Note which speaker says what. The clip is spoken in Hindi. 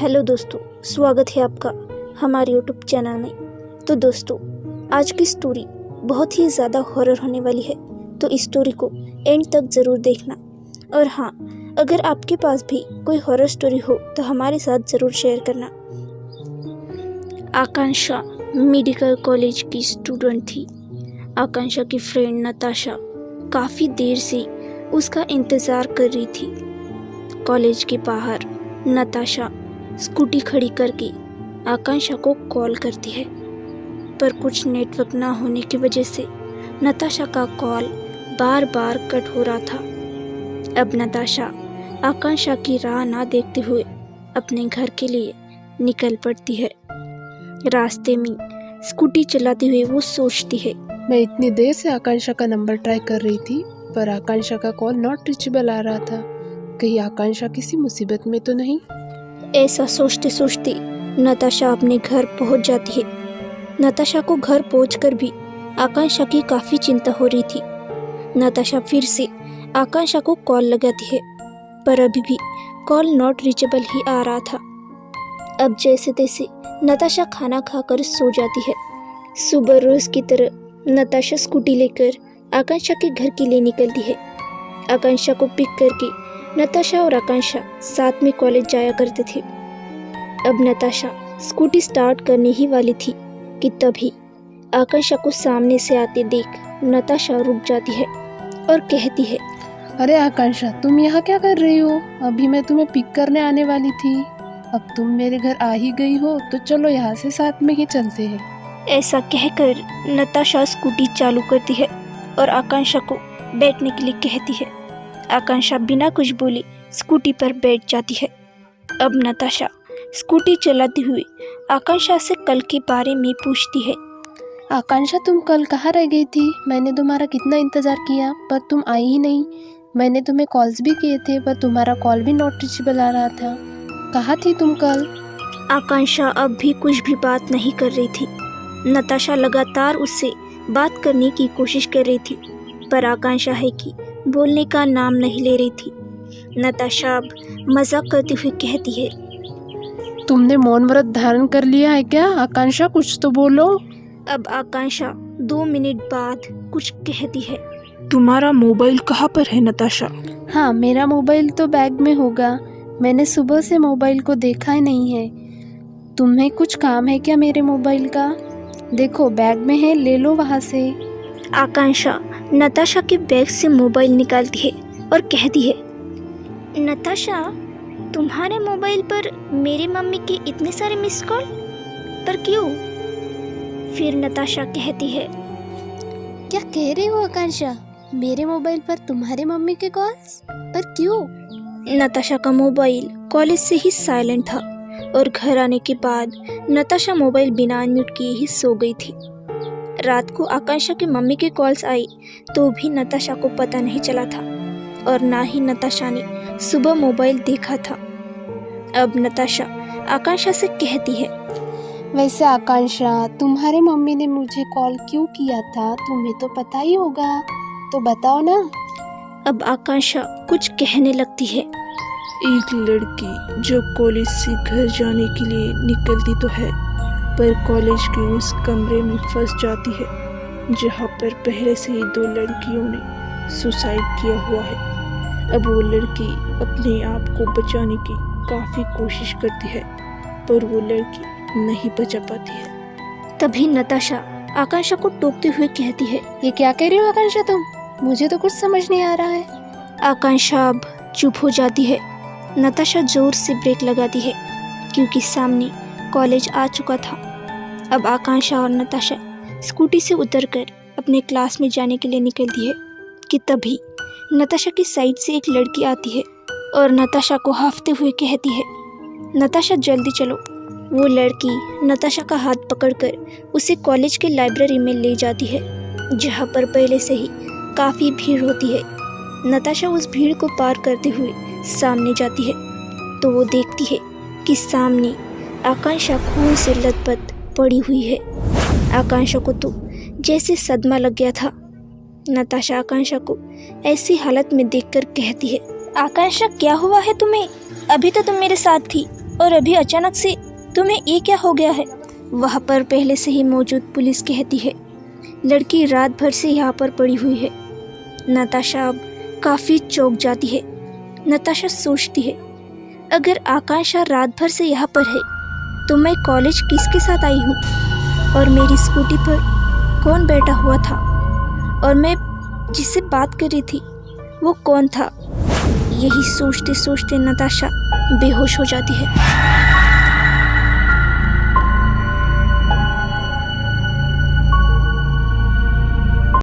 Speaker 1: हेलो दोस्तों, स्वागत है आपका हमारे यूट्यूब चैनल में। तो दोस्तों, आज की स्टोरी बहुत ही ज़्यादा हॉरर होने वाली है, तो इस स्टोरी को एंड तक ज़रूर देखना। और हाँ, अगर आपके पास भी कोई हॉरर स्टोरी हो तो हमारे साथ ज़रूर शेयर करना। आकांक्षा मेडिकल कॉलेज की स्टूडेंट थी। आकांक्षा की फ्रेंड नताशा काफ़ी देर से उसका इंतज़ार कर रही थी। कॉलेज के बाहर नताशा स्कूटी खड़ी करके आकांक्षा को कॉल करती है, पर कुछ नेटवर्क ना होने की वजह से नताशा का कॉल बार बार कट हो रहा था। अब नताशा आकांक्षा की राह ना देखते हुए अपने घर के लिए निकल पड़ती है। रास्ते में स्कूटी चलाते हुए वो सोचती है,
Speaker 2: मैं इतनी देर से आकांक्षा का नंबर ट्राई कर रही थी, पर आकांक्षा का कॉल नॉट रीचेबल आ रहा था। कहीं आकांक्षा किसी मुसीबत में तो नहीं।
Speaker 1: ऐसा सोचते सोचते नताशा अपने घर पहुंच जाती है। नताशा को घर पहुंचकर भी आकांक्षा की काफ़ी चिंता हो रही थी। नताशा फिर से आकांक्षा को कॉल लगाती है, पर अभी भी कॉल नॉट रीचेबल ही आ रहा था। अब जैसे तैसे नताशा खाना खाकर सो जाती है। सुबह रोज की तरह नताशा स्कूटी लेकर आकांक्षा के घर के लिए निकलती है। आकांक्षा को पिक करके नताशा और आकांक्षा साथ में कॉलेज जाया करते थे। अब नताशा स्कूटी स्टार्ट करने ही वाली थी कि तभी आकांक्षा को सामने से आते देख नताशा रुक जाती है और कहती है,
Speaker 2: अरे आकांक्षा, तुम यहाँ क्या कर रही हो? अभी मैं तुम्हें पिक करने आने वाली थी। अब तुम मेरे घर आ ही गई हो तो चलो यहाँ से साथ में ही चलते हैं।
Speaker 1: ऐसा कहकर नताशा स्कूटी चालू करती है और आकांक्षा को बैठने के लिए कहती है। आकांक्षा बिना कुछ बोले स्कूटी पर बैठ जाती है। अब नताशा स्कूटी चलाती हुई आकांक्षा से कल के बारे में पूछती है।
Speaker 2: आकांक्षा, तुम कल कहाँ रह गई थी? मैंने तुम्हारा कितना इंतज़ार किया पर तुम आई ही नहीं। मैंने तुम्हें कॉल्स भी किए थे पर तुम्हारा कॉल भी नॉट रीचेबल आ रहा था। कहाँ थी तुम कल?
Speaker 1: आकांक्षा अब भी कुछ भी बात नहीं कर रही थी। नताशा लगातार उससे बात करने की कोशिश कर रही थी, पर आकांक्षा है कि बोलने का नाम नहीं ले रही थी। नताशा अब मजाक करते हुए कहती है,
Speaker 2: तुमने मौन व्रत धारण कर लिया है क्या? आकांक्षा, कुछ तो बोलो।
Speaker 1: अब आकांक्षा 2 मिनट बाद कुछ कहती है।
Speaker 3: तुम्हारा मोबाइल कहाँ पर है नताशा?
Speaker 2: हाँ, मेरा मोबाइल तो बैग में होगा। मैंने सुबह से मोबाइल को देखा ही नहीं है। तुम्हें कुछ काम है क्या मेरे मोबाइल का? देखो, बैग में है, ले लो वहाँ से।
Speaker 1: आकांक्षा नताशा के बैग से मोबाइल निकालती है और कहती है, नताशा, तुम्हारे मोबाइल पर मेरी मम्मी के इतने सारे मिस कॉल, पर क्यों? फिर नताशा कहती है,
Speaker 2: क्या कह रही हो आकांक्षा? मेरे मोबाइल पर तुम्हारे मम्मी के कॉल्स, पर क्यों?
Speaker 1: नताशा का मोबाइल कॉलेज से ही साइलेंट था और घर आने के बाद नताशा मोबाइल बिना अनम्यूट किए ही सो गई थी। रात को आकांक्षा की मम्मी के कॉल्स आई तो भी नताशा को पता नहीं चला था और ना ही नताशा ने सुबह मोबाइल देखा था। अब नताशा आकांक्षा से कहती है,
Speaker 2: वैसे आकांक्षा, तुम्हारे मम्मी ने मुझे कॉल क्यों किया था? तुम्हें तो पता ही होगा, तो बताओ ना।
Speaker 1: अब आकांक्षा कुछ कहने लगती है।
Speaker 3: एक लड़की जो कॉलेज से घर जाने के लिए निकलती तो है, पर कॉलेज के उस कमरे में फंस जाती है जहाँ पर पहले से ही 2 लड़कियों ने सुसाइड किया हुआ है। अब वो लड़की अपने आप को बचाने की काफ़ी कोशिश करती है, पर वो लड़की नहीं बचा पाती है।
Speaker 1: तभी नताशा आकांक्षा को टोकते हुए कहती है,
Speaker 2: ये क्या कह रही हो आकांक्षा तुम? मुझे तो कुछ समझ नहीं आ रहा है।
Speaker 1: आकांक्षा अब चुप हो जाती है। नताशा जोर से ब्रेक लगाती है क्योंकि सामने कॉलेज आ चुका था। अब आकांक्षा और नताशा स्कूटी से उतरकर अपने क्लास में जाने के लिए निकलती है कि तभी नताशा की साइड से एक लड़की आती है और नताशा को हाँफते हुए कहती है, नताशा जल्दी चलो। वो लड़की नताशा का हाथ पकड़कर उसे कॉलेज के लाइब्रेरी में ले जाती है जहाँ पर पहले से ही काफ़ी भीड़ होती है। नताशा उस भीड़ को पार करते हुए सामने जाती है तो वो देखती है कि सामने आकांक्षा खून से लथपथ पड़ी हुई है। आकांक्षा को तो जैसे सदमा लग गया था। नताशा आकांक्षा को ऐसी हालत में देखकर कहती है, आकांक्षा, क्या हुआ है तुम्हें? अभी तो तुम मेरे साथ थी, और अभी अचानक से तुम्हें ये क्या हो गया है? वहाँ पर पहले से ही मौजूद पुलिस कहती है, लड़की रात भर से यहाँ पर पड़ी हुई है। नताशा अब काफ़ी चौंक जाती है। नताशा सोचती है, अगर आकांक्षा रात भर से यहाँ पर है तो मैं कॉलेज किसके साथ आई हूँ, और मेरी स्कूटी पर कौन बैठा हुआ था, और मैं जिससे बात कर रही थी वो कौन था? यही सोचते सोचते नताशा बेहोश हो जाती है।